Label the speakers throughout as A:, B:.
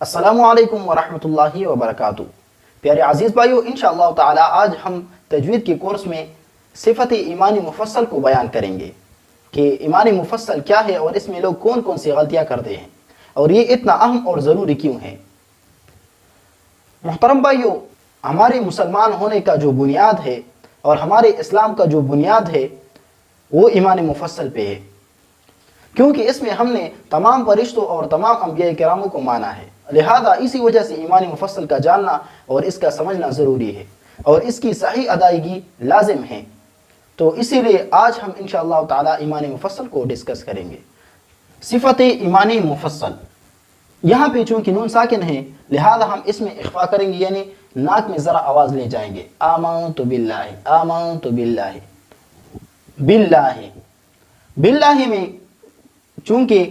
A: السلام علیکم ورحمۃ اللہ وبرکاتہ۔ پیارے عزیز بھائیو، انشاءاللہ تعالی آج ہم تجوید کے کورس میں صفت ایمان مفصل کو بیان کریں گے کہ ایمان مفصل کیا ہے اور اس میں لوگ کون کون سی غلطیاں کرتے ہیں اور یہ اتنا اہم اور ضروری کیوں ہے۔ محترم بھائیو، ہمارے مسلمان ہونے کا جو بنیاد ہے اور ہمارے اسلام کا جو بنیاد ہے وہ ایمان مفصل پہ ہے، کیونکہ اس میں ہم نے تمام فرشتوں اور تمام انبیاء کراموں کو مانا ہے، لہذا اسی وجہ سے ایمان مفصل کا جاننا اور اس کا سمجھنا ضروری ہے اور اس کی صحیح ادائیگی لازم ہے۔ تو اسی لیے آج ہم انشاءاللہ تعالی ایمان مفصل کو ڈسکس کریں گے۔ صفت ایمان مفصل، یہاں پہ چونکہ نون ساکن ہے لہذا ہم اس میں اخفا کریں گے، یعنی ناک میں ذرا آواز لے جائیں گے۔ آمنت باللہ، آمنت باللہ، باللہ، باللہ میں چونکہ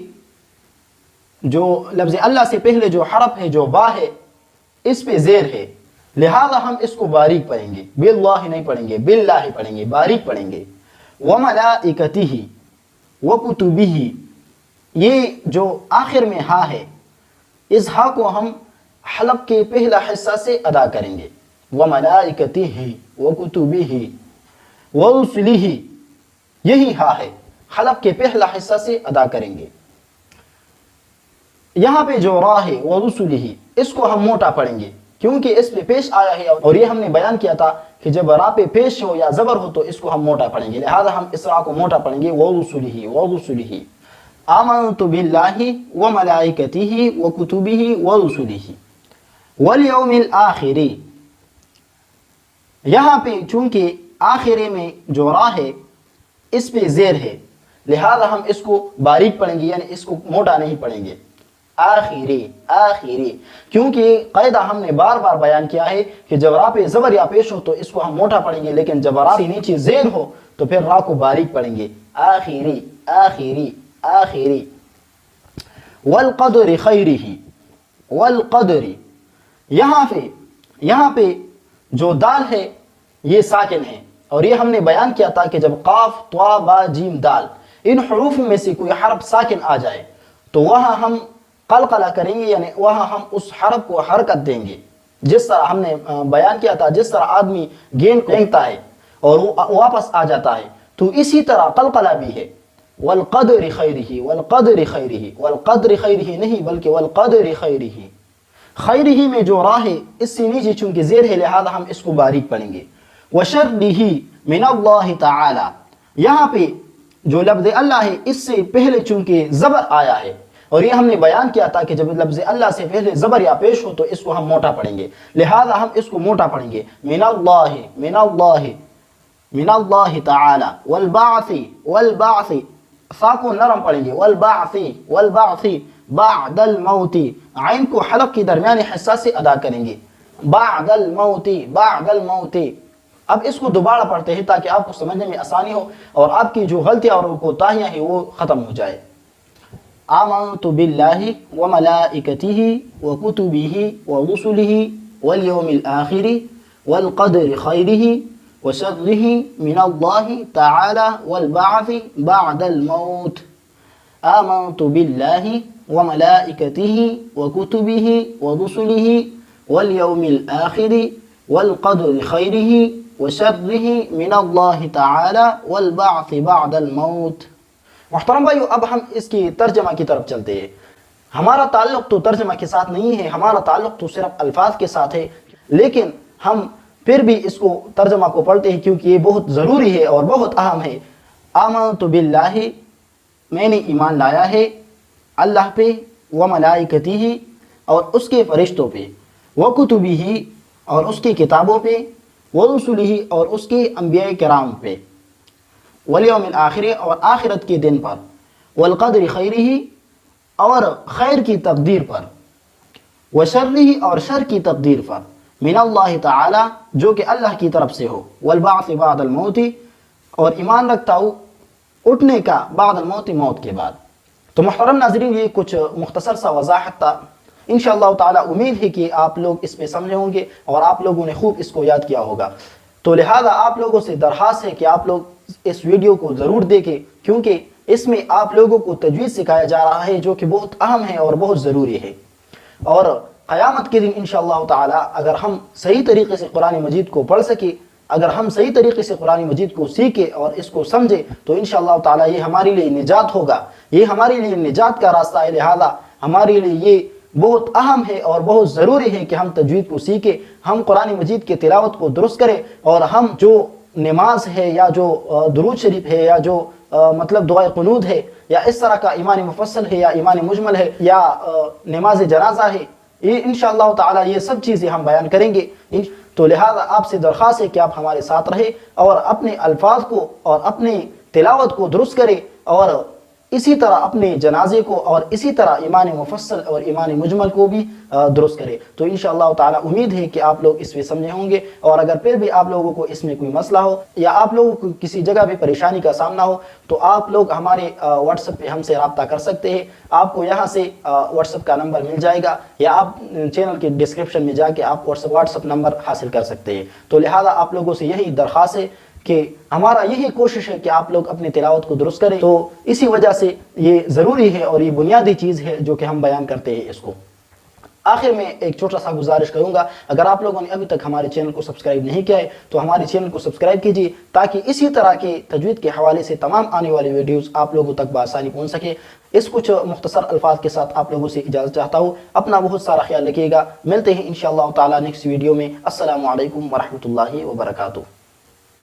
A: جو لفظ اللہ سے پہلے جو حرف ہے، جو با ہے، اس پہ زیر ہے، لہذا ہم اس کو باریک پڑھیں گے، باللہ نہیں پڑھیں گے، باللہ پڑھیں گے، باریک پڑھیں گے۔ وملائکتہ وکتبہ، یہ جو آخر میں ہا ہے، اس ہا کو ہم حلق کے پہلا حصہ سے ادا کریں گے۔ وملائکتہ وکتبہ ورسلہ، یہی ہا ہے، حلق کے پہلا حصہ سے ادا کریں گے۔ یہاں پہ جو را ہے ورسلہ، اس کو ہم موٹا پڑھیں گے کیونکہ اس پہ پیش آیا ہے، اور یہ ہم نے بیان کیا تھا کہ جب را پہ پیش ہو یا زبر ہو تو اس کو ہم موٹا پڑھیں گے، لہذا ہم اس را کو موٹا پڑھیں گے۔ ورسلہ، ورسلہ، آمنت باللہ وملائکتہ وکتبہ ورسلہ والیوم الآخر، یہاں پہ چونکہ آخرے میں جو را ہے اس پہ زیر ہے لہذا ہم اس کو باریک پڑھیں گے، یعنی اس کو موٹا نہیں پڑھیں گے۔ آخری، آخری، کیونکہ قاعدہ ہم نے بار بار بیان کیا ہے کہ جب را پہ زبر یا پیش ہو تو اس کو ہم موٹا پڑھیں گے، لیکن جب را سے نیچے زیر ہو تو پھر را کو باریک پڑھیں گے۔ آخری، آخری، آخری۔ والقدر خیرہ، والقدر، یہاں پہ جو دال ہے یہ ساکن ہے، اور یہ ہم نے بیان کیا تھا کہ جب قاف، طا، با، جیم، دال ان حروف میں سے کوئی حرف ساکن آ جائے تو وہاں ہم قلقلہ کریں گے، یعنی وہاں ہم اس حرف کو حرکت دیں گے، جس طرح ہم نے بیان کیا تھا جس طرح آدمی گیند کو پھینکتا ہے اور وہ واپس آ جاتا ہے، تو اسی طرح قلقلہ بھی ہے۔ والقدر خیرہ، والقدر خیرہ، والقدر خیرہ نہیں بلکہ والقدر خیرہ، خیرہ میں جو را ہے اس سے نیچے چونکہ زیر ہے لہذا ہم اس کو باریک پڑھیں گے۔ وشرہ من اللہ تعالی، یہاں پہ جو لفظ اللہ ہے اس سے پہلے چونکہ زبر آیا ہے، اور یہ ہم نے بیان کیا تھا کہ جب لفظ اللہ سے پہلے زبر یا پیش ہو تو اس کو ہم موٹا پڑھیں گے، لہذا ہم اس کو موٹا پڑھیں گے۔ من اللہ، من اللہ، من اللہ تعالی، والبعث، والبعث، فا کو نرم پڑھیں گے، والبعث، والبعث بعد الموت، عین کو حلق کی درمیانی حصہ سے ادا کریں گے۔ بعد الموت، بعد الموت۔ اب اس کو دوبارہ پڑھتے ہیں تاکہ آپ کو سمجھنے میں آسانی ہو اور آپ کی جو غلطیاں اور کوتاہیاں ہیں وہ ختم ہو جائے۔ آمنت باللہ وملائکتہ وکتبہ ورسلہ والیوم الآخر والقدر خیرہ وشرہ من اللہ تعالی والبعث بعد الموت۔ آمنت باللہ وملائکتہ وکتبہ ورسلہ والیوم الآخر والقدر خیرہ وشرہ من اللہ تعالی والبعث بعد الموت۔ محترم بھائیو، اب ہم اس کی ترجمہ کی طرف چلتے ہیں۔ ہمارا تعلق تو ترجمہ کے ساتھ نہیں ہے، ہمارا تعلق تو صرف الفاظ کے ساتھ ہے، لیکن ہم پھر بھی اس کو ترجمہ کو پڑھتے ہیں کیونکہ یہ بہت ضروری ہے اور بہت اہم ہے۔ آمنت باللہ، میں نے ایمان لایا ہے اللہ پہ، وملائکتہ، اور اس کے فرشتوں پہ، وکتبہ، اور اس کی کتابوں پہ، ورسلہ، اور اس کے انبیاء کرام پہ، والیوم الآخر، اور آخرت کے دن پر، والقدر خیرہ، اور خیر کی تقدیر پر، وشرہ، اور شر کی تقدیر پر، من اللہ تعالی، جو کہ اللہ کی طرف سے ہو، والبعث بعد الموت، اور ایمان رکھتا ہوں اٹھنے کا، بعد الموت، موت کے بعد۔ تو محترم ناظرین، یہ کچھ مختصر سا وضاحت تھا، انشاءاللہ تعالی امید ہے کہ آپ لوگ اس پہ سمجھے ہوں گے اور آپ لوگوں نے خوب اس کو یاد کیا ہوگا۔ تو لہذا آپ لوگوں سے درخواست ہے کہ آپ لوگ اس ویڈیو کو ضرور دیکھیں، کیونکہ اس میں آپ لوگوں کو تجوید سکھایا جا رہا ہے جو کہ بہت اہم ہے اور بہت ضروری ہے۔ اور قیامت کے دن انشاءاللہ تعالی اگر ہم صحیح طریقے سے قرآن مجید کو پڑھ سکے، اگر ہم صحیح طریقے سے قرآن مجید کو سیکھیں اور اس کو سمجھیں تو انشاءاللہ تعالی یہ ہمارے لیے نجات ہوگا، یہ ہمارے لیے نجات کا راستہ ہے۔ لہذا ہمارے لیے یہ بہت اہم ہے اور بہت ضروری ہے کہ ہم تجوید کو سیکھیں، ہم قرآن مجید کے تلاوت کو درست کریں، اور ہم جو نماز ہے یا جو درود شریف ہے یا جو مطلب دعائے قنوت ہے یا اس طرح کا ایمان مفصل ہے یا ایمان مجمل ہے یا نماز جنازہ ہے، یہ انشاءاللہ تعالی یہ سب چیزیں ہم بیان کریں گے۔ تو لہذا آپ سے درخواست ہے کہ آپ ہمارے ساتھ رہیں اور اپنے الفاظ کو اور اپنی تلاوت کو درست کریں، اور اسی طرح اپنے جنازے کو اور اسی طرح ایمان مفصل اور ایمان مجمل کو بھی درست کرے۔ تو انشاءاللہ تعالی امید ہے کہ آپ لوگ اس میں سمجھے ہوں گے، اور اگر پھر بھی آپ لوگوں کو اس میں کوئی مسئلہ ہو یا آپ لوگوں کو کسی جگہ بھی پریشانی کا سامنا ہو تو آپ لوگ ہمارے واٹس ایپ پہ ہم سے رابطہ کر سکتے ہیں۔ آپ کو یہاں سے واٹس ایپ کا نمبر مل جائے گا، یا آپ چینل کے ڈسکرپشن میں جا کے آپ واٹس ایپ نمبر حاصل کر سکتے ہیں۔ تو لہذا آپ لوگوں سے یہی درخواست ہے کہ ہمارا یہی کوشش ہے کہ آپ لوگ اپنے تلاوت کو درست کریں، تو اسی وجہ سے یہ ضروری ہے اور یہ بنیادی چیز ہے جو کہ ہم بیان کرتے ہیں اس کو۔ آخر میں ایک چھوٹا سا گزارش کروں گا، اگر آپ لوگوں نے ابھی تک ہمارے چینل کو سبسکرائب نہیں کیا ہے تو ہمارے چینل کو سبسکرائب کیجیے، تاکہ اسی طرح کے تجوید کے حوالے سے تمام آنے والی ویڈیوز آپ لوگوں تک بآسانی پہنچ سکے۔ اس کچھ مختصر الفاظ کے ساتھ آپ لوگوں سے اجازت چاہتا ہوں، اپنا بہت سارا خیال رکھیے گا، ملتے ہیں انشاءاللہ تعالی نیکسٹ ویڈیو میں۔ السلام علیکم ورحمۃ اللہ وبرکاتہ۔